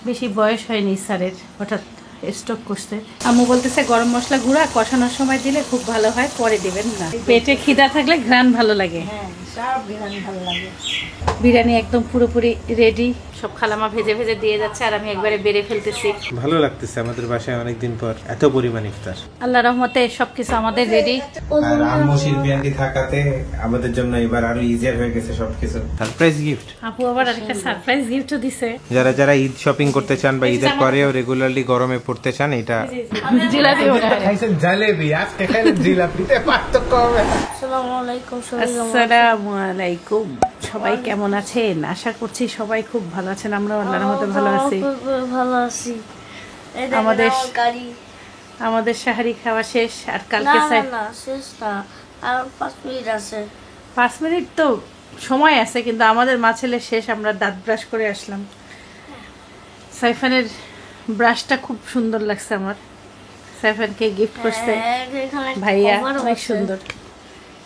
বেশি বয়স হয়নি স্যারের, হঠাৎ স্ট্রোক করছে। আম্মু বলতেছে গরম মশলা গুঁড়া কষানোর সময় দিলে খুব ভালো হয়, পরে দিবেন না। পেটে খিদা থাকলে ঘ্রাণ ভালো লাগে। হ্যাঁ, সব ঘ্রাণ ভালো লাগে। বিরিয়ানি একদম পুরোপুরি রেডি, সব খালামা ভেজে ভেজে দিয়ে যাচ্ছে আর আমি একবারে বেড়ে ফেলতেছি। ভালো লাগতেছে আমাদের বাসায় অনেকদিন পর এত পরিমাণ ইফতার। আল্লাহ রহমতে সবকিছু আমাদের রেডি। আর আম্মু শিল্পী আন্টি থাকাতে আমাদের জন্য এবার আরো ইজিয়ার হয়ে গেছে সবকিছু। সারপ্রাইজ গিফট, আপু আবার আরেকটা সারপ্রাইজ গিফটও দিছে। যারা যারা ঈদ শপিং করতে চান বা ঈদের পরেও রেগুলারলি গরমে পড়তে চান, এটা জিলাপি খাইছেন জালেবি, আজকে খাইলেন জিলাপিতে পার্থক্য হবে। আসসালামু আলাইকুম। আসসালামু আলাইকুম। সবাই কেমন আছেন? আশা করছি সবাই খুব ভালো আছেন। আমরাও আল্লাহর রহমতে ভালো আছি। ভালো আছি। আমাদের সাহারি খাওয়া শেষ। আর কালকে শেষ না, আর 5 মিনিট আছে। 5 মিনিট তো সময় আছে, কিন্তু আমাদের মা ছেলে শেষ। আমরা দাঁত ব্রাশ করে আসলাম। সাইফানের ব্রাশটা খুব সুন্দর লাগছে আমার। সাইফানকে গিফট করছে ভাইয়া, অনেক সুন্দর।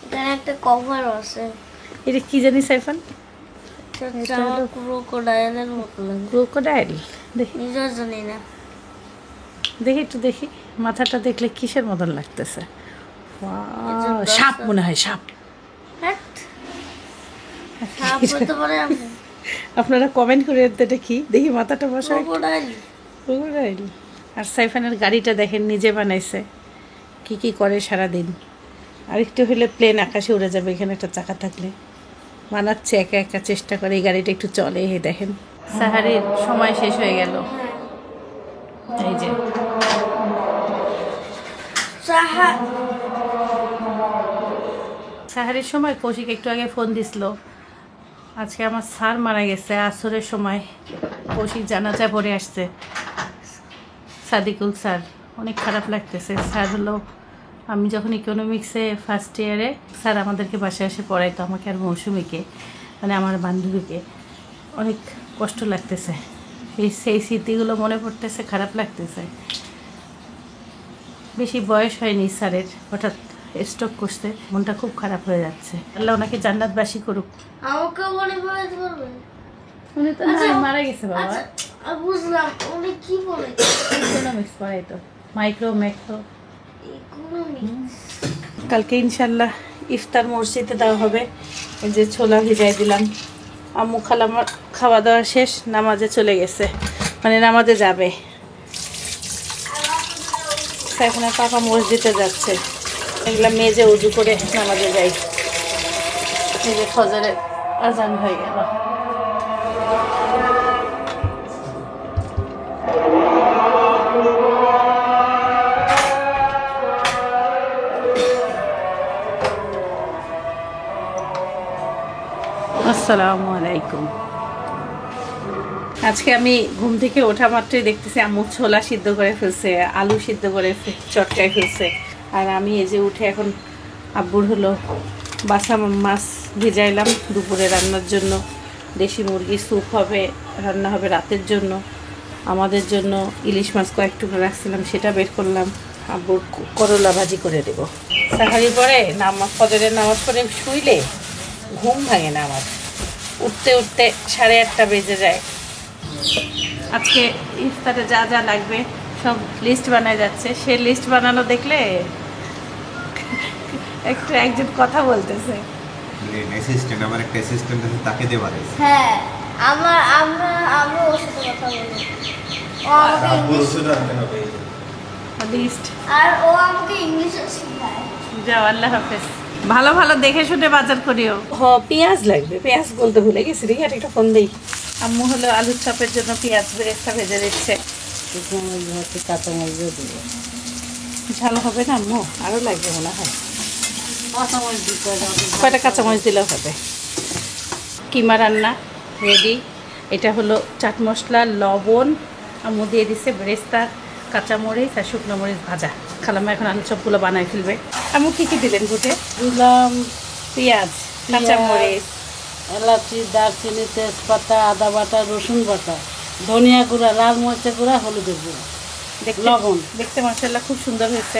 এখানে একটা কভার আছে। এটা কি জানি সাইফান? ক্রোকোডাইলের মতো লাগে। ক্রোকোডাইল? দেখি, নিজেও জানি না। দেখি একটু দেখি। মাথাটা দেখলে কিসের মতন লাগতেছে? সাপ মনে হয়, সাপ। আপনারা কমেন্ট করে এটা কি দেখি। মাথাটা বসা ক্রোকোডাইল। আর সাইফানের গাড়িটা দেখেন, নিজে বানাইছে। কি কি করে সারাদিন। আরেকটু হলে প্লেন আকাশে উড়ে যাবে এখানে একটা চাকা থাকলে। বানাচ্ছে একা একা, চেষ্টা করে এই গাড়িটা একটু চলে। এই দেখেন, সাহারির সময় শেষ হয়ে গেল। এই যে সাহারির সময় কৌশিক একটু আগে ফোন দিছিল, আজকে আমার স্যার মারা গেছে। আসরের সময় কৌশিক জানাজা পড়ে আসছে, সাদিকুল স্যার। অনেক খারাপ লাগতেছে। স্যার হলো, আমি যখন ইকোনমিক্সে ফার্স্ট ইয়ারে, স্যার আমাদেরকে বাসায় এসে পড়াইতো, আমাকে আর মৌসুমীকে, মানে আমার বান্ধবীকে। অনেক কষ্ট লাগতেছে, সেই স্মৃতিগুলো মনে পড়তেছে, খারাপ লাগতেছে। বেশি বয়স হয়নি স্যারের, হঠাৎ স্ট্রোক করছে। মনটা খুব খারাপ হয়ে যাচ্ছে। আল্লাহ ওনাকে জান্নাতবাসী করুক। আমাকে মনে পড়াইতে পারবে? উনি তো মারা গেছে বাবা। বুঝলাম, উনি কি বলে? ইকোনমিক্স পড়াইতো, মাইক্রো ম্যাক্রো ইকোনমিক্স। কালকে ইনশাল্লাহ ইফতার মসজিদে দেওয়া হবে। এই যে ছোলা ভিজাই দিলাম। আম্মু খালামার খাওয়া দাওয়া শেষ, নামাজে চলে গেছে, মানে নামাজে যাবে। সাইফানের পাপা মসজিদে যাচ্ছে। এগুলা মেজে উজু করে নামাজে যাই। এই যে ফজরের আজান হয়ে গেল। আসসালামু আলাইকুম। আজকে আমি ঘুম থেকে ওঠা মাত্রই দেখতেছি আম্মু ছোলা সিদ্ধ করে ফেলছে, আলু সিদ্ধ করে চটকায় ফেলছে। আর আমি এই যে উঠে এখন আব্বুর হলো বাসা মাছ ভিজাইলাম দুপুরে রান্নার জন্য। দেশি মুরগি স্যুপ হবে, রান্না হবে রাতের জন্য। আমাদের জন্য ইলিশ মাছ কয়েক টুকরো রাখছিলাম, সেটা বের করলাম। আব্বুর করলা ভাজি করে দেবো। সাহারি পরে ফজরের নামাজ পড়ে শুইলে ঘুম ভাঙে না আমার। উঠতে উঠতে 8:30 বেজে যায়। আজকে ইফতারে যা যা লাগবে সব লিস্ট বানায় যাচ্ছে। সে লিস্ট বানানো দেখলে একজন কথা বলতেছে। অ্যাসিস্ট্যান্ট, আমার একটা অ্যাসিস্ট্যান্ট আছে, তাকে দিয়ে বানাইছে। হ্যাঁ, আমরা ওর সাথে কথা বলি। ও আমাকে ইংলিশ আনতে হবে লিস্ট, আর ও আমাকে ইংলিশ শেখায়। যাও, আল্লাহ হাফেজ। ভালো ভালো দেখে শুনে বাজার করিও। পেঁয়াজ লাগবে, পেঁয়াজ বলতে ভুলে গেছি। দেখি আর একটা ফোন দিই। আম্মু হলো আলুর চপের জন্য পেঁয়াজ বেরেস্তা ভেজে দিচ্ছে। কাঁচামরিচও দেবো। ঝাল হবে না আম্মু? আরও লাগবে মনে হয়। কাঁচামরিচ দিতে হবে। কয়টা কাঁচামরিচ দিলেও হবে। কিমা রান্না রেডি। এটা হলো চাট মশলা, লবণ। আম্মু দিয়ে দিচ্ছে বেরেস্তা, কাঁচামরিচ আর শুকনো মরিচ ভাজা। খালাম্মা এখন আলু চপগুলো বানাই ফেলবে। আম্মু কী কী দিলেন ঘুটে? দিলাম পেঁয়াজ, কাঁচামরিচ, এলাচি, দারচিনি, তেজপাতা, আদা বাটা, রসুন বাটা, ধনিয়া গুঁড়া, লাল মরিচের গুঁড়া, হলুদের গুঁড়া, লবণ। দেখতে মশলা খুব সুন্দর হয়েছে।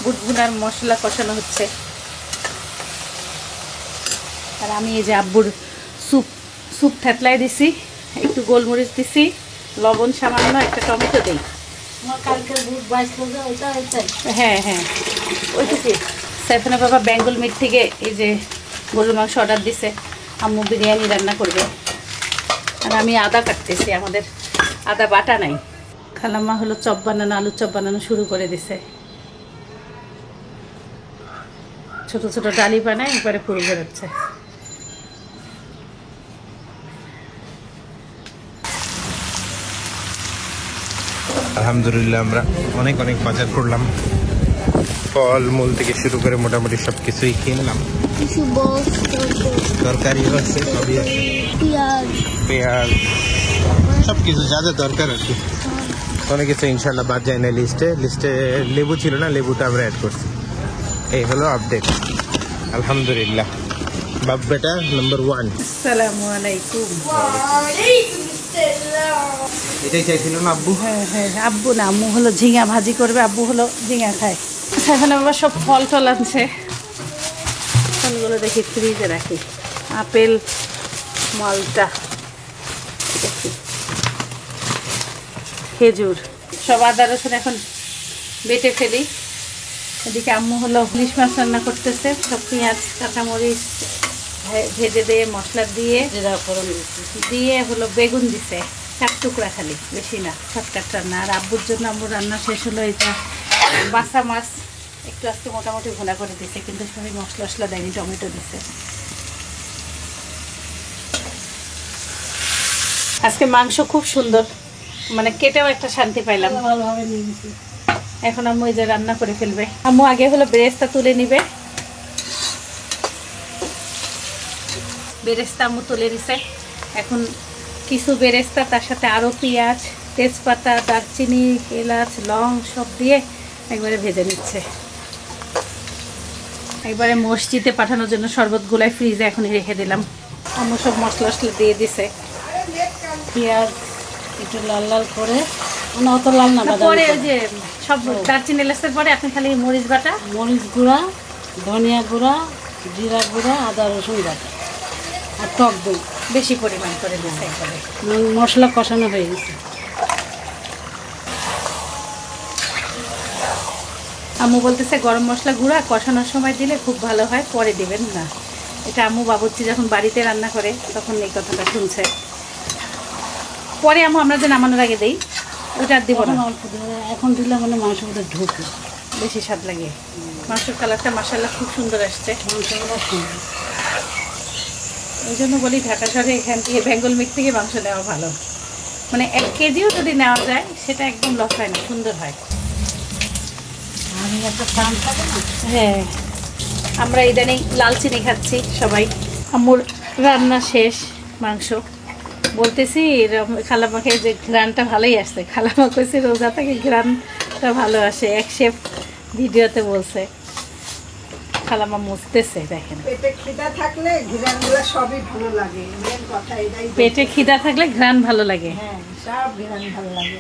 বুটভুনার মশলা কষানো হচ্ছে। আর আমি এই যে আব্বুর স্যুপ থেতলাই দিছি, একটু গোলমরিচ দিছি, লবণ সামান্য, একটা টমেটো দেই। আমার কালকের বুট বাইশ করে ওইটা ওইটাই। হ্যাঁ হ্যাঁ ওইটুকুই। সাইফানের বাবা বেঙ্গল মিট থেকে এই যে গরুর মাংস অর্ডার দিছে, আম্মু বিরিয়ানি রান্না করবে। আর আমি আদা কাটতেছি, আমাদের আদা বাটা নাই। খালাম্মা হলো চপ বানানো, আলুর চপ বানানো শুরু করে দিছে। ছোট ছোট ডালি বানায় একবারে পুরো বেরোচ্ছে। আলহামদুলিল্লাহ আমরা অনেক অনেক বাজার করলাম, ফল মূল থেকে শুরু করে মোটামুটি সবকিছুই কিনলাম। কিছু বক্স, তরকারিও আছে, সবই আছে, পেঁয়াজ, পেঁয়াজ, সবকিছু যা যা দরকার আর কি। অনেক কিছু ইনশাল্লাহ বাদ যায় না লিস্টে লেবু ছিল না, লেবুটা আমরা অ্যাড করছি। এই হলো আপডেট, আলহামদুলিল্লাহ। বাপ বেটা নাম্বার 1। আসসালামু আলাইকুম। এটাই চাইছিল না আব্বু? হ্যাঁ হ্যাঁ, আব্বু না আম্মু হলো ঝিঙা ভাজি করবে, আব্বু হলো ঝিঙা খায়। সেখানে বাবা সব ফল টল আনছে, ফলগুলো দেখি ফ্রিজে রাখি। আপেল, মালটা, দেখি খেজুর, সব আদা রসুন এখন বেটে ফেলি। এদিকে আম্মু হলো ইলিশ মাছ রান্না করতেছে, সব পেঁয়াজ কাঁচামরিচ ভেজে দিয়ে মশলা দিয়ে জিরা ফোড়ন দিচ্ছি। দিয়ে হলো বেগুন দিছে 4 টুকরা, খালি বেশি না, শর্টকাট রান্না। আর আব্বুর জন্য আম্মুর রান্না শেষ হলো। এটা বাসা মাছ একটু আজকে মোটামুটি ভোনা করে দিছে, কিন্তু সবাই মশলা মশলা দেয়নি, টমেটো দিছে। আজকে মাংস খুব সুন্দর, মানে কেটেও একটা শান্তি পাইলাম। ভালোভাবে নিয়ে গেছি। এখন আম্মু এই যে রান্না করে ফেলবে। আম্মু আগে হলো বেরেস্তা তুলে নিবে, বেরেস্তা আম্মু তুলে নিছে। এখন কিছু বেরেস্তা, তার সাথে আরও পেঁয়াজ, তেজপাতা, দারচিনি, এলাচ, লং সব দিয়ে একবারে ভেজে নিচ্ছে। একবারে মসজিদে পাঠানোর জন্য শরবত গুলাই ফ্রিজে এখনই রেখে দিলাম। আম্মু সব মশলা টশলা দিয়ে দিছে। পেঁয়াজ একটু লাল লাল করে, মানে অত লাল না, পরে ওই যে সব দারচিনি এলাচের পরে আপনি খালি মরিচ বাটা, মরিচ গুঁড়া, ধনিয়া গুঁড়া, জিরা গুঁড়া, আদা রসুন বাটা আর টক দই বেশি পরিমাণ করে দিচ্ছে একবারে। মশলা কষানো হয়ে গেছে। আম্মু বলতেছে গরম মশলা গুঁড়া কষানোর সময় দিলে খুব ভালো হয়, পরে দিবেন না। এটা আম্মু বাবুর্চি যখন বাড়িতে রান্না করে তখন এই কথাটা শুনছে। পরে আম্মু আমরা যে নামানোর আগে দেই, ওটা আর দিব না। এখন অল্প দিলে, এখন দিলে মানে মাংস মধ্যে ঢুকে, বেশি স্বাদ লাগে। মাংসের কালারটা মাশাআল্লাহ খুব সুন্দর আসছে। মাংসগুলো সুন্দর। ওই জন্য বলি ঢাকা শহরে এখান থেকে বেঙ্গল মিট থেকে মাংস নেওয়া ভালো। মানে 1 কেজিও যদি নেওয়া যায় সেটা একদম লস হয় না, সুন্দর হয়। আর একটা টান থাকে না। হ্যাঁ, আমরা ইদানিং লাল চিনি খাচ্ছি সবাই। আম্মুর রান্না শেষ, মাংস বলতেছি খালামাকে যে ঘ্রানটা ভালোই আসছে। খালামা কইছে রোজা থেকে ঘ্রানটা ভালো আসে, এক শেফ ভিডিওতে বলছে। খালামা মুছতেছে, দেখেন। পেটে খিদা থাকলে ঘ্রাণগুলো সবই ভালো লাগে, মেন কথা এটাই। পেটে খিদা থাকলে ঘ্রান ভালো লাগে। হ্যাঁ, সব ঘ্রাণ ভালো লাগে।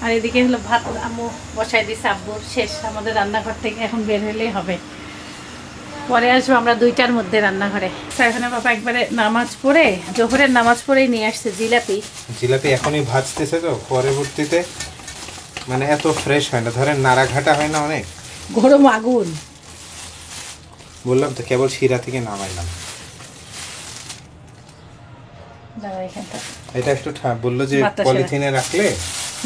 আর এদিকে হলো ভাত আম্মু বসাই দিছে, আব্বুর শেষ। আমাদের রান্নাঘর থেকে এখন বের হলেই হবে, পরে আসবো আমরা 2টার মধ্যে রান্নাঘরে। এখানে বাবা একবারে নামাজ পড়ে, জোহরের নামাজ পড়েই নিয়ে আসছে জিলাপি। জিলাপি এখনই ভাজতেছে, তো পরবর্তীতে মানে এত ফ্রেশ হয় না, ধরেন নাড়াঘাটা হয় না অনেক, গরম আগুন। বললাম তো কেবল শিরা থেকে নামাইলাম। এটা একটু বললো যে বাতাসে পলিথিনে রাখলে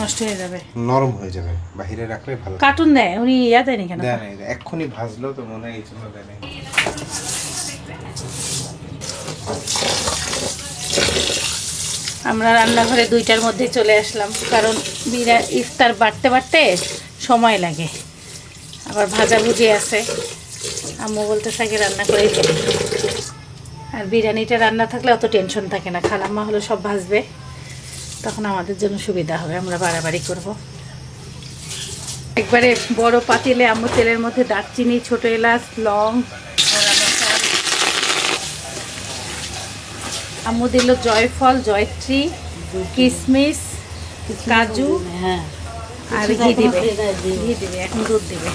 নষ্ট হয়ে যাবে, নরম হয়ে যাবে, বাহিরে রাখলে ভালো। কার্টুন দেয় উনি, ইয়া দেয়নি কেন? দেয় নাই, এক্ষুনি ভাজলো তো মনে হয় এই জন্য দেয় নাই। আমরা রান্নাঘরে 2টার মধ্যে চলে আসলাম, কারণ ইফতার বাড়তে বাড়তে সময় লাগে, আবার ভাজাভুজি আছে। আম্মু বলতে থাকে রান্না করেই ফেলি। আর বিরিয়ানিটা রান্না থাকলে অত টেনশন থাকে না, খালাম্মা হলো সব ভাজবে, তখন আমাদের জন্য সুবিধা হবে, আমরা বাড়াবাড়ি করব। একবারে বড় পাতিলে আম্মু তেলের মধ্যে দারচিনি, ছোট এলাচ, লং, আম্মু দিল জয়ফল, জয়ত্রী, কিশমিশ, কাজু, হ্যাঁ, আর ঘি দিবে। ঘি দিবে, এখন দুধ দিবে।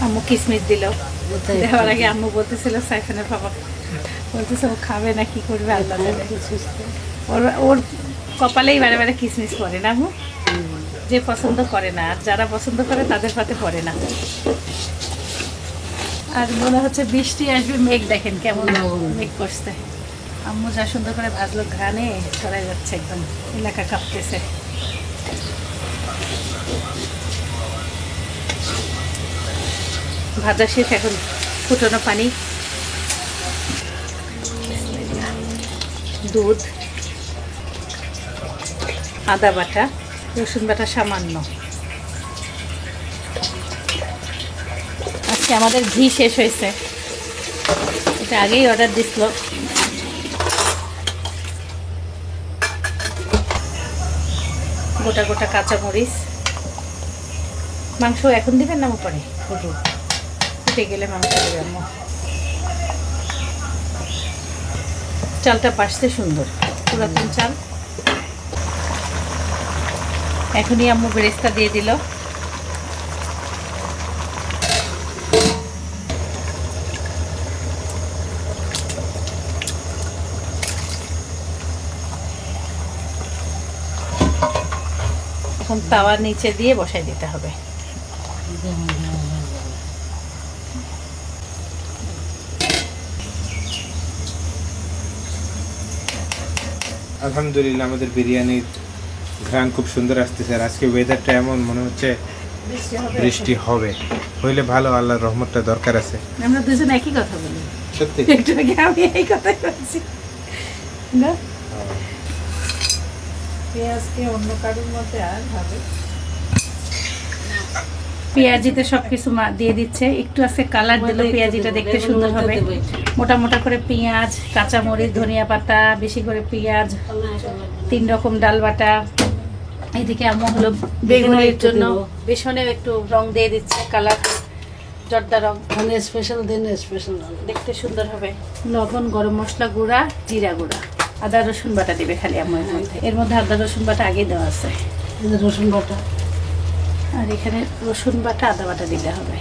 আম্মু কিশমিশ দিল। দেওয়ার আগে আম্মু বলতেছিল সাইফানের বাবা বলতেছে ও খাবে না, কি করবে আল্লাহ জানে। ওর কপালেই বারে বারে কিসমিস পড়ে না আম্মু? যে পছন্দ করে না, আর যারা পছন্দ করে তাদের পাতে পড়ে না। আর মনে হচ্ছে বৃষ্টি আসবে, মেঘ দেখেন কেমন মেঘ করছে। আম্মু যা সুন্দর করে ভাজলো, ঘ্রাণে ছড়াই যাচ্ছে, একদম এলাকা কাঁপতেছে। ভাজা শেষ, এখন ফুটানো পানি, দুধ, আদা বাটা, রসুন বাটা সামান্য। আজকে আমাদের ঘি শেষ হয়েছে, এটা আগেই অর্ডার দিছিল। গোটা গোটা কাঁচামরিচ। মাংস এখন দিবেন না উপরে? ফুটে গেলে মাংস দেবেন। চালটা পাশতে সুন্দর, পুরাতন চাল। এখনই আম্মু বেরেস্তা দিয়ে দিল। এখন তাওয়ার নিচে দিয়ে বসাই দিতে হবে। আলহামদুলিল্লাহ আমাদের বিরিয়ানির ঘ্রাণ খুব সুন্দর আসতেছে। আর আজকে ওয়েদারটা এমন মনে হচ্ছে বৃষ্টি হবে, হইলে ভালো, আল্লাহর রহমতটা দরকার আছে। আমরা দুজন একই কথা বলি, সত্যি একটু আগে আমি এই কথাই বলছি না। পেঁয়াজকে অন্য কারোর মধ্যে আর ভাবে পেঁয়াজিতে সবকিছু দিয়ে দিচ্ছে, একটু আছে কালার দিলে পেঁয়াজিটা দেখতে সুন্দর হবে। মোটা মোটা করে পেঁয়াজ, কাঁচামরিচ, ধনিয়া পাতা, বেশি করে পেঁয়াজ, 3 রকম ডাল বাটা। এদিকে আম্মু হলো বেগুনের জন্য বেসনে একটু রং দিয়ে দিচ্ছে, কালার জর্দা রং, স্পেশাল দিন স্পেশাল দেখতে সুন্দর হবে। লবণ, গরম মশলা গুঁড়া, জিরা গুঁড়া, আদা রসুন বাটা দিবে খালি আম্মু এর মধ্যে। এর মধ্যে আদা রসুন বাটা আগে দেওয়া আছে, রসুন বাটা, আর এখানে রসুন বাটা, আদা বাটা দিতে হবে।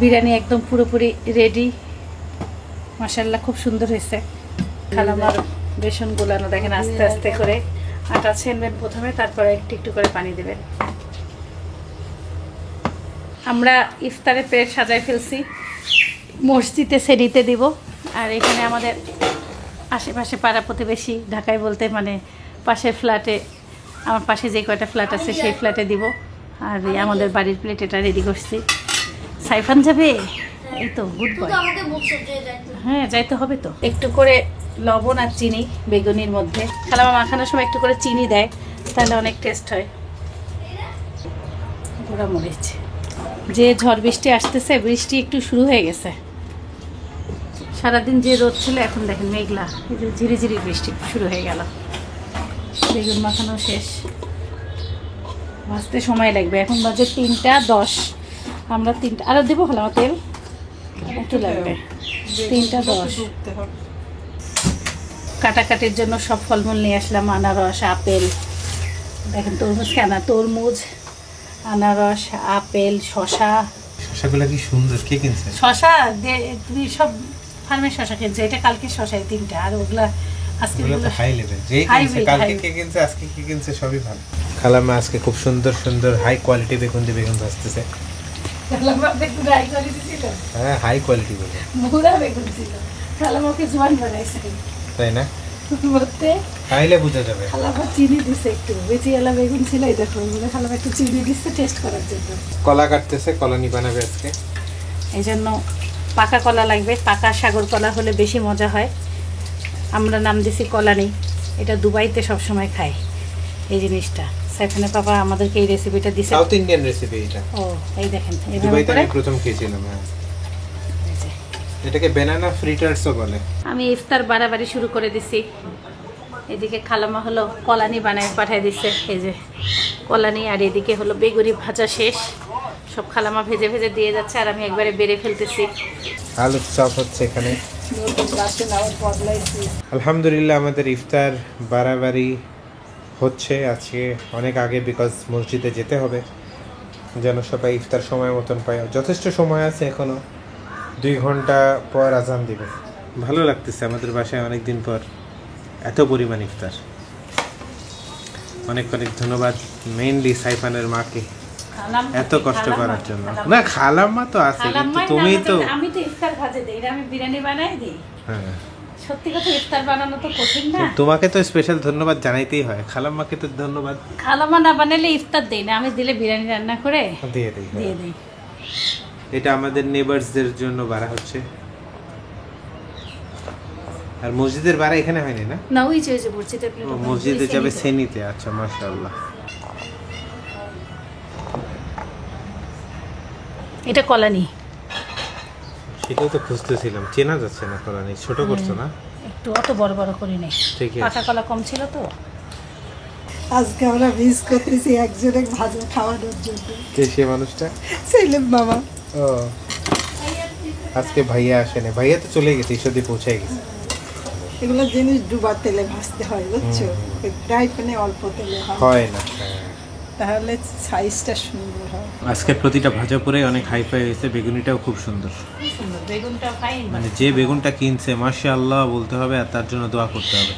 বিরিয়ানি একদম পুরোপুরি রেডি। মাশাআল্লাহ খুব সুন্দর হয়েছে। খালামার বেসন গুলানো দেখেন, আস্তে আস্তে করে আটা ছেনবেন প্রথমে, তারপরে একটু একটু করে পানি দেবেন। আমরা ইফতারের প্লেট সাজাই ফেলছি, মসজিদে সেরিতে দিব। আর এখানে আমাদের আশেপাশে পাড়া প্রতিবেশী, ঢাকায় বলতে মানে পাশের ফ্ল্যাটে, আমার পাশে যে কয়টা ফ্ল্যাট আছে সেই ফ্ল্যাটে দিব। আর আমাদের বাড়ির প্লেট এটা রেডি করছি। সাইফান যাবে, এই তো গুড বয়। হ্যাঁ যাইতে হবে তো। একটু করে লবণ আর চিনি বেগুনির মধ্যে, খালামা মাখানোর সময় একটু করে চিনি দেয়, তাহলে অনেক টেস্ট হয়। গোড়া মরিচ, যে ঝড় বৃষ্টি আসতেছে, বৃষ্টি একটু শুরু হয়ে গেছে। সারাদিন যে রোদ ছিল, এখন দেখেন মেঘলা, এই যে ঝিরি ঝিরি বৃষ্টি শুরু হয়ে গেল। বেগুন মাখানো শেষ, ভাজতে সময় লাগবে। এখন বাজে 3টা 10, আমরা 3টা আরও দেবো। হলো আমার তেল একটু লাগবে। 3টা 10 কাটাকাটির জন্য সব ফলমূল নিয়ে আসলাম, আনারস, আপেল, দেখেন তরমুজ কেনা, তরমুজ, আনারস, আপেল, শশা। শশাগুলো কি সুন্দর, কে কিনছে? শশা তুমি সব ফার্মের শশা কিনছে, এটা কালকে শশাই 3টা, আর ওগুলা আজকে হাই লেভেল। যে কিনছে কালকে, কে কিনছে আজকে, কি কিনছে সবই ভালো। খালামা আজকে খুব সুন্দর সুন্দর হাই কোয়ালিটি বেগুন দিয়ে বেগুন ভাজতেছে। হ্যাঁ হাই কোয়ালিটি বেগুন, মুড়া বেগুন ছিল, খালামাকে জোয়ান বানাইছে, তাই না? মধ্যে খাইলে বোঝা যাবে। খালামা চিনি দিছে একটু, বেচিয়ালা বেগুন ছিল, এই দেখো বলে খালামা একটু চিনি দিচ্ছে টেস্ট করার জন্য। কলা কাটতেছে, কলানি বানাবে আজকে। এই জন্য পাকা কলা লাগবে, পাকা সাগর কলা হলে বেশি মজা হয়। আমরা নাম দিছি কলানি, এটা দুবাইতে সবসময় খাই এই জিনিসটা। সাইফানের পাপা আমাদেরকে এই রেসিপিটা দিছে, সাউথ ইন্ডিয়ান রেসিপি এটা। ও এই দেখেন, এইভাবে দুবাইতে করে আমি প্রথম খেয়েছিলাম। হ্যাঁ, এটাকে ব্যানানা ফ্রিটারসও বলে। আমি ইফতার বাড়াবাড়ি শুরু করে দিছি। এদিকে খালামা হলো কলানি বানায় পাঠিয়ে দিচ্ছে, এই যে কলানি, আর এদিকে হলো বেগুনি ভাজা শেষ, সব খালামা ভেজে ভেজে দিয়ে যাচ্ছে, আর আমি একবারে বেড়ে ফেলতেছি। আলুর চপ হচ্ছে এখানে। আলহামদুলিল্লাহ আমাদের ইফতার বাড়াবাড়ি হচ্ছে আজকে অনেক আগে, বিকজ মসজিদে যেতে হবে যেন সবাই ইফতার সময় মতন পায়। যথেষ্ট সময় আছে এখনো, 2 ঘন্টা পর আজান দিবে। ভালো লাগতেছে আমাদের বাসায় অনেকদিন পর এত পরিমাণ ইফতার। অনেক অনেক ধন্যবাদ মেইনলি সাইফানের মাকে এত কষ্ট করার জন্য। না খালাম্মা তো আছে, কিন্তু তুমি তো আমি তো ইফতার ভাজে দেই, আমি বিরিয়ানি বানাই দিই। হ্যাঁ সত্যি কথা ইফতার বানানো তো কঠিন না। তোমাকে তো স্পেশাল ধন্যবাদ জানাইতেই হয়, খালাম্মাকে তো ধন্যবাদ খালাম্মা না বানালে ইফতার দেই না, আমি দিলে বিরিয়ানি রান্না করে দিয়ে দিই। দিয়ে দিই। এটা আমাদের নেবারসদের জন্য বাড়া হচ্ছে। আর মসজিদের বাড়া এখানে হয়নি না? না ওই যে মসজিদের ও, মসজিদে যাবে সেনিতে। আচ্ছা মাশাআল্লাহ। এটা কলানি, সেটাই তো খুঁজতেছিলাম, চেনা যাচ্ছে না কলানি। ছোট করছো না? একটু অত বড় বড় করি নাই, ঠিক আছে। পাকা কলা কম ছিল তো। আজকে আমরা মিস করতেছি একজনে ভাজা খাওয়ানোর জন্য। কে সে মানুষটা? সেলিম মামা। ও আজকে ভাইয়া আসেনি, ভাইয়া তো চলে গেছে, ঈশ্বরদী পৌঁছায় গেছে। এগুলো জিনিস ডুবা তেলে ভাজতে হয় বুঝছো, ফ্রাই প্যানে অল্প তেলে হয়, হয় না। তাহলে সাইজটা সুন্দর হয়। আজকের প্রতিটা ভাজা পরে অনেক হাইফাই হয়েছে। বেগুনিটাও খুব সুন্দর, সুন্দর বেগুনটা ফাইন। মানে যে বেগুনটা কিনছে মাশাআল্লাহ বলতে হবে, আর তার জন্য দোয়া করতে হবে।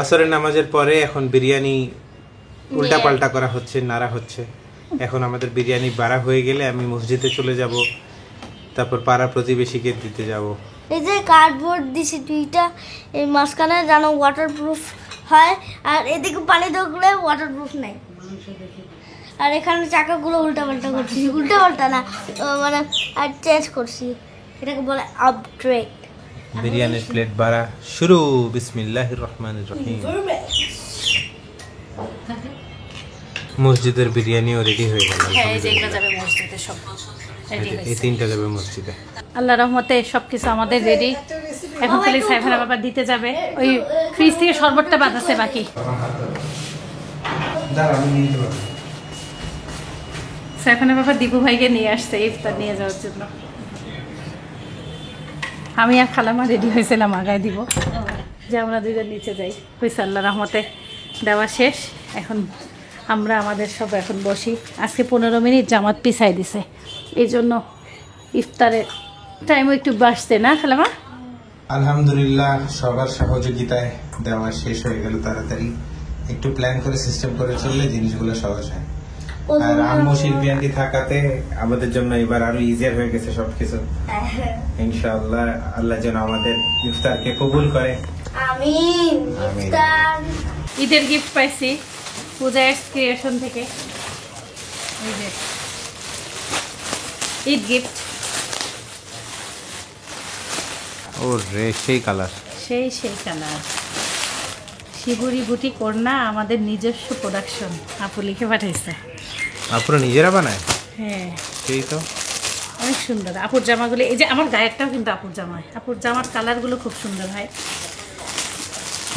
আসরের নামাজের পরে এখন বিরিয়ানি উল্টা পাল্টা করা হচ্ছে, নাড়া হচ্ছে। এখন আমাদের বিরিয়ানি বাড়া হয়ে গেলে আমি মসজিদে চলে যাব, তারপর পাড়া প্রতিবেশীকে দিতে যাব। এই যে কার্ডবোর্ড দিছি দুইটা, এই মাঝখানে যেন ওয়াটারপ্রুফ হয়, আর এদিকে পানি ঢুকলে ওয়াটারপ্রুফ নাই। আর এখানে চাকাগুলো উল্টাপাল্টা করছি, উল্টাপাল্টা না মানে আর চেঞ্জ করছি, এটাকে বলে আপগ্রেড। বিরিয়ানির প্লেট বাড়া শুরু। বিসমিল্লাহির রহমানির রহিম। মসজিদের বিরিয়ানিও রেডি হয়ে গেল। হ্যাঁ এই যে এগুলো যাবে মসজিদে, সব রেডি এই হয়েছে। তিনটা যাবে মসজিদে। আল্লাহ রহমতে সবকিছু আমাদের রেডি। এখন খালি সাইফানা বাবা দিতে যাবে, ওই ফ্রিজ থেকে শরবতটা বাঁধাচ্ছে বাকি। সাইফানা বাবা দীপু ভাইকে নিয়ে আসছে ইফতার নিয়ে যাওয়ার জন্য। আমি আর খালামা রেডি হয়েছিলাম আগায় দিব, যে আমরা দুজন নিচে যাই। হয়েছে আল্লাহ রহমতে দেওয়া শেষ। এখন আমরা আমাদের সব এখন বসি। আজকে 15 মিনিট জামাত পিছাই দিছে, এই জন্য ইফতারের টাইমও একটু বাসছে না খালামা? আলহামদুলিল্লাহ সবার সহযোগিতায় দেওয়া শেষ হয়ে গেল তাড়াতাড়ি। একটু প্ল্যান করে সিস্টেম করে চললে জিনিসগুলো সহজ হয়। আর আম্মু শিল্পী আন্টি থাকাতে আমাদের জন্য এবার আরো ইজিয়ার হয়ে গেছে সবকিছু। ইনশাআল্লাহ আল্লাহ যেন আমাদের ইফতারকে কবুল করে। আমিন। আমিন। ইফতার ঈদের গিফট পাইছি পূজা ক্রিয়েশন থেকে, এই যে ঈদ গিফট। ও রে সেই কালার, সেই কালার। শিবুরি বুটি করনা আমাদের নিজস্ব প্রোডাকশন, আপু লিখে পাঠাইছে। আপনারা নিজেরা বানায়? হ্যাঁ সেই তো অনেক সুন্দর আপুর জামাগুলো। এই যে আমার গায়েরটাও কিন্তু আপুর জামায়, আপুর জামার কালারগুলো খুব সুন্দর হয়।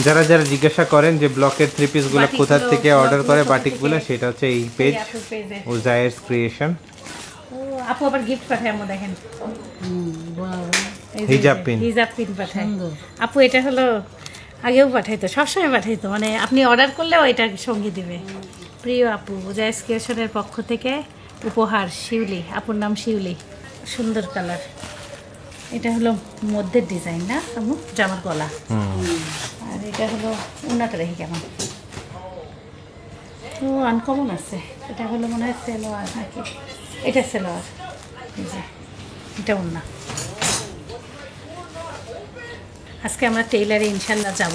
যারা যারা জিজ্ঞাসা করেন যে ব্লকের থ্রি পিস গুলো বাটিকগুলো, কোথা থেকে অর্ডার করে ব্লকগুলো বাটিক গুলো, কোথা থেকে? সেটা হচ্ছে এই পেজ আপুর পেজে। উজায়ের ক্রিয়েশন। ও আপু আবার গিফট পাঠায়, আমরা দেখেন এই যে হিজাব পিন। হিজাব পিন পাঠায় আপু। এটা হলো আগেও পাঠাইতো, সবসময় পাঠাইতো, মানে আপনি অর্ডার করলেও এটা সঙ্গে দিবে। প্রিয় আপু, উজায়ের ক্রিয়েশনের পক্ষ থেকে উপহার শিউলি। আপুর নাম শিউলি। সুন্দর কালার। এটা হলো মধ্যের ডিজাইন না আমু, জামার গলা। আর এটা হলো উন্নাটা রেখে কেমন ও আনকমন আছে। এটা হলো মনে হয় সেলোয়ার নাকি, এটা সেলোয়ার। এই যে এটা উন্না। আজকে আমরা টেইলারে ইনশাল্লাহ যাব।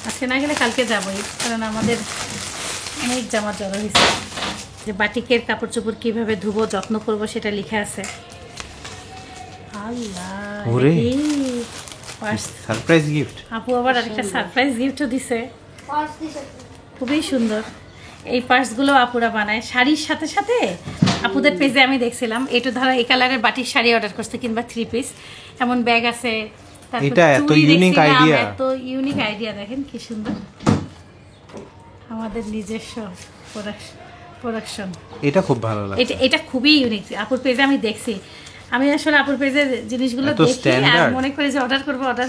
আজকে না গেলে কালকে যাবই, কারণ আমাদের অনেক জামা জড়ো হয়েছে। যে বাটিকের কাপড় চোপড় কীভাবে ধুবো, যত্ন করব সেটা লিখে আছে। আল্লাহ ওরে। পার্স। Surprise gift. আপু আবার আরেকটা সারপ্রাইজ গিফটও দিছে, পার্স দিছে। খুবই সুন্দর। এই পার্সগুলো আপুরা বানায় শাড়ির সাথে সাথে। আপুদের পেজে আমি দেখছিলাম এটা ধরো এই কালারের বাটিক শাড়ি অর্ডার করছে, কিংবা 3 পিস এমন ব্যাগ আছে। তারপর এটা এত চুড়ি unique দেখছিলাম, idea। এত ইউনিক আইডিয়া। দেখেন কি সুন্দর, আমাদের নিজস্ব প্রোডাকশন। এটা খুব ভালো লাগে। এটা খুবই ইউনিক। আপুর পেজে আমি দেখছি। আমি আসলে আপুর পেজের জিনিসগুলো এত দেখি আর standard। মনে করি যে অর্ডার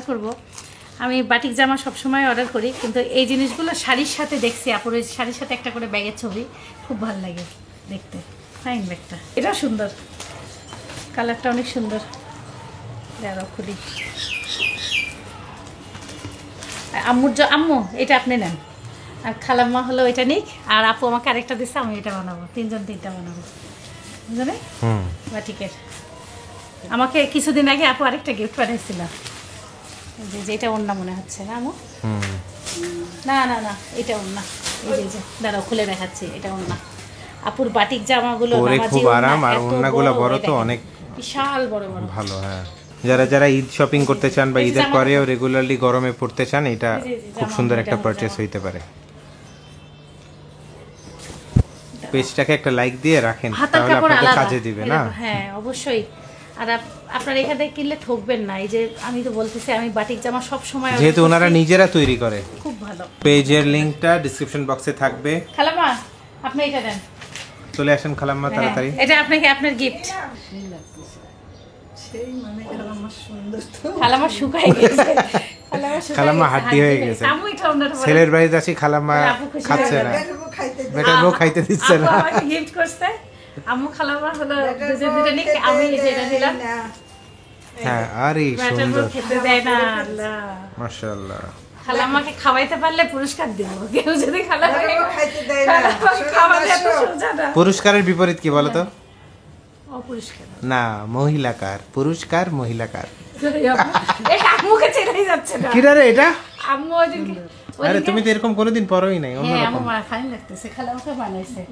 করব। আমি বাটিক জামা সবসময় অর্ডার করি, কিন্তু এই জিনিসগুলো শাড়ির সাথে দেখছি। আপুর ওই শাড়ির সাথে একটা করে ব্যাগের ছবি খুব ভালো লাগে দেখতে। ফাইন ব্যাগটা, এটাও সুন্দর, কালারটা অনেক সুন্দর। আরও খুলি আম্মু এটা আপনি নেন, আর খালাম্মা হলো এটা নিক, আর আপু আমাকে আরেকটা দিচ্ছে, আমি এটা বানাবো, তিনজন তিনটা বানাবো, বুঝলেন? বাটিকের আমাকে কিছুদিন আগে আপু আরেকটা গিফট পাঠাইছিল, যেটা ওন্না মনে হচ্ছে না আম্মু? না না না, এটা ওন্না, এই যে দাঁড়াও খুলে দেখাচ্ছি, এটা ওন্না। আপুর বাটিক জামাগুলো খুব আরাম, আর ওন্নাগুলো বড় তো অনেক বিশাল বড় বড়, ভালো। হ্যাঁ, যারা ঈদ শপিং করতে চান বা ঈদের পরেও রেগুলারলি গরমে পড়তে চান, এটা খুব সুন্দর একটা পারচেস হইতে পারে। পেজটাকে একটা লাইক দিয়ে রাখেন, তাহলে আপনাদের কাজে দিবে না? হ্যাঁ অবশ্যই। আর আপনারা এখান থেকে কিনলে ঠকবেন না। এই যে আমি তো বলতেছি, আমি বাটিক জামা সব সময়, যেহেতু ওনারা নিজেরা তৈরি করে, খুব ভালো। পেজের লিংকটা ডেসক্রিপশন বক্সে থাকবে। খালাম্মা আপনি এটা দেন, চলে আসেন খালাম্মা তাড়াতাড়ি। এটা আপনাকে, আপনার গিফট। সেই মানে খালাম্মা সুন্দর তো। খালাম্মা শুকাই গেছে, খালাম্মা হাড্ডি হয়ে গেছে। ছেলের বাড়িতে আছি, খালাম্মা খাচ্ছে না, বেটার বউ খাইতে দিচ্ছে না। আমাকে গিফট করতে আম্মু খালাম্মা হলো দুজন দুটো নিক, আমি যেটা দিলাম। হ্যাঁ, আরে সুন্দর, খেতে দেয় না আল্লাহ, মাশাআল্লাহ। খালাম্মাকে খাওয়াইতে পারলে পুরস্কার দেব, কেউ যদি খালাম্মাকে খাইতে দেয় না, খাওয়ালে এত সোজা না। পুরস্কারের বিপরীত কি বলো তো? অপুরস্কার না, মহিলাকার। পুরস্কার মহিলাকার। এটা আম্মুকে চেনাই যাচ্ছে না। কি রে এটা? আম্মু ওইদিনকে, আরে তুমি তো এরকম কোনোদিন পরোই নাই, হ্যাঁ অন্যরকম। আম্মু মারা খাই লাগতেছে, খালাম্মাকে বানাইছে।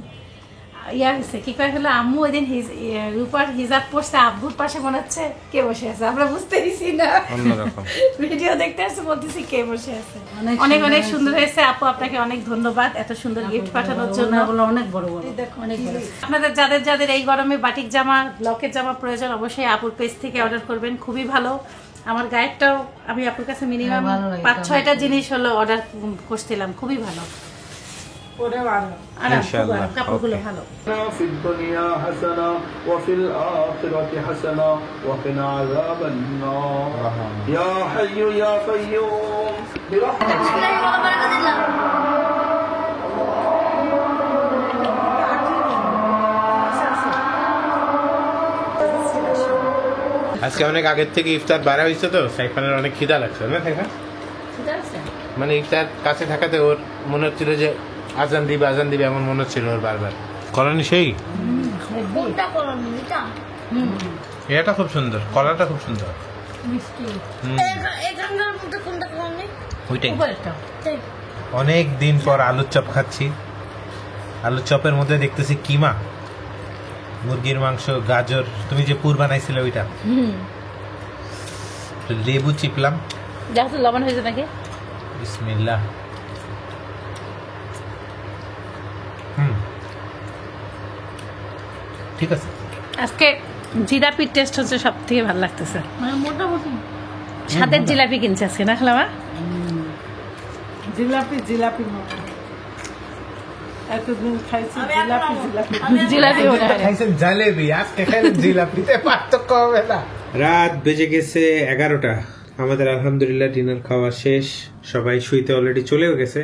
ইয়া হয়েছে কি কয় হলো, আম্মু ওইদিন রূপার হিজাব পড়ছে, আব্বুর পাশে মনে হচ্ছে কে বসে আছে, আমরা বুঝতেইছি না, অন্যরকম ভিডিও দেখতে আসছে, বলতেছি কে বসে আছে। অনেক অনেক সুন্দর হয়েছে আপু, আপনাকে অনেক ধন্যবাদ এত সুন্দর গিফট পাঠানোর জন্য। অনেক বড় বড়, অনেক বড়। আপনাদের যাদের যাদের এই গরমে বাটিক জামা, ব্লকের জামা প্রয়োজন, অবশ্যই আপুর পেজ থেকে অর্ডার করবেন, খুবই ভালো। আমার গায়েরটাও আমি আপুর কাছে মিনিমাম 5-6টা জিনিস হলো অর্ডার করছিলাম, খুবই ভালো। ইনশাআল্লাহ। কাপড়গুলো ভালো। في الدنيا حسنة وفي الآخرة حسنة وقنا عذاب النار يا حي يا قيوم برحمتك আজকে অনেক আগের থেকে ইফতার বাড়া হয়েছে তো, সাইফানের অনেক খিদা লাগছে না সাইফান? মানে ইফতার কাছে থাকাতে ওর মনে হচ্ছিল যে আজান দিবে এমন মনে হচ্ছিল ওর বারবার। কলানি সেই এটা খুব সুন্দর, কলাটা খুব সুন্দর। ওইটাই। অনেক দিন পর আলুর চপ খাচ্ছি। আলুর চপের মধ্যে দেখতেছি কিমা, মুরগির মাংস, গাজর, তুমি যে পুর বানাইছিলে ওইটা, লেবু চিপলাম। দেখো লবণ হয়েছে নাকি? বিসমিল্লাহ। ঠিক আছে। আজকে জিলাপির টেস্ট হচ্ছে সব থেকে ভালো লাগতেছে, মানে মোটামুটি সাদের জিলাপি কিনছে আজকে না খালামা? জিলাপি মতো এতদিন খাইছি জিলাপি খাইছেন জালেবি, আজকে খাইলেন জিলাপিতে পার্থক্য হবে না। রাত বেজে গেছে 11টা। আমাদের আলহামদুলিল্লাহ ডিনার খাওয়া শেষ, সবাই শুইতে অলরেডি চলেও গেছে।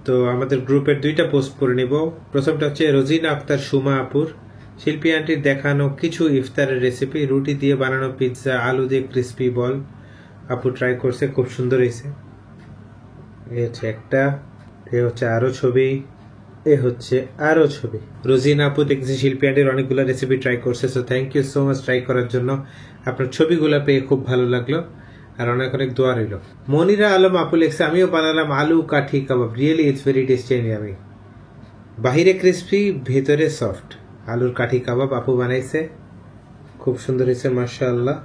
তো আমাদের গ্রুপের 2টা পোস্ট করে নিব। প্রথমটা হচ্ছে রোজিনা আক্তার সুমা আপুর, শিল্পী আন্টির দেখানো কিছু ইফতারের রেসিপি, রুটি দিয়ে বানানো পিৎজা, আলু দিয়ে ক্রিস্পি বল। আপু ট্রাই করছে, খুব সুন্দর হয়েছে। এ হচ্ছে একটা, এ হচ্ছে আরো ছবি, এ হচ্ছে আরো ছবি। রোজিনা আপু দেখছি শিল্পী আন্টির অনেকগুলো রেসিপি ট্রাই করছে, so thank you so much try করার জন্য। আপনার ছবিগুলো পেয়ে খুব ভালো লাগলো, আর অনেক অনেক দোয়া রইল। মনিরা আলম আপু লেখছে, আমিও বানালাম আলু কাঠি কাবাব, really it's very tasty and yummy. বাহিরে ক্রিস্পি, ভেতরে সফট। আলুর কাঠি কাবাব আপু বানাইছে, খুব সুন্দর হয়েছে মাশাআল্লাহ।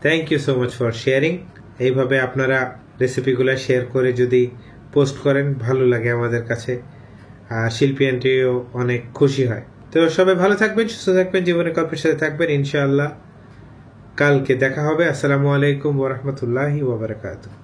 Thank you so much for sharing. এইভাবে আপনারা রেসিপিগুলো শেয়ার করে যদি পোস্ট করেন, ভালো লাগে আমাদের কাছে, আর শিল্পী আন্টিও অনেক খুশি হয়। তো সবাই ভালো থাকবেন, সুস্থ থাকবেন, জীবনে গল্পের সাথে থাকবেন ইনশাআল্লাহ। কালকে দেখা হবে। আসসালামু আলাইকুম ওয়া রাহমাতুল্লাহি ওয়া বারাকাতুহু।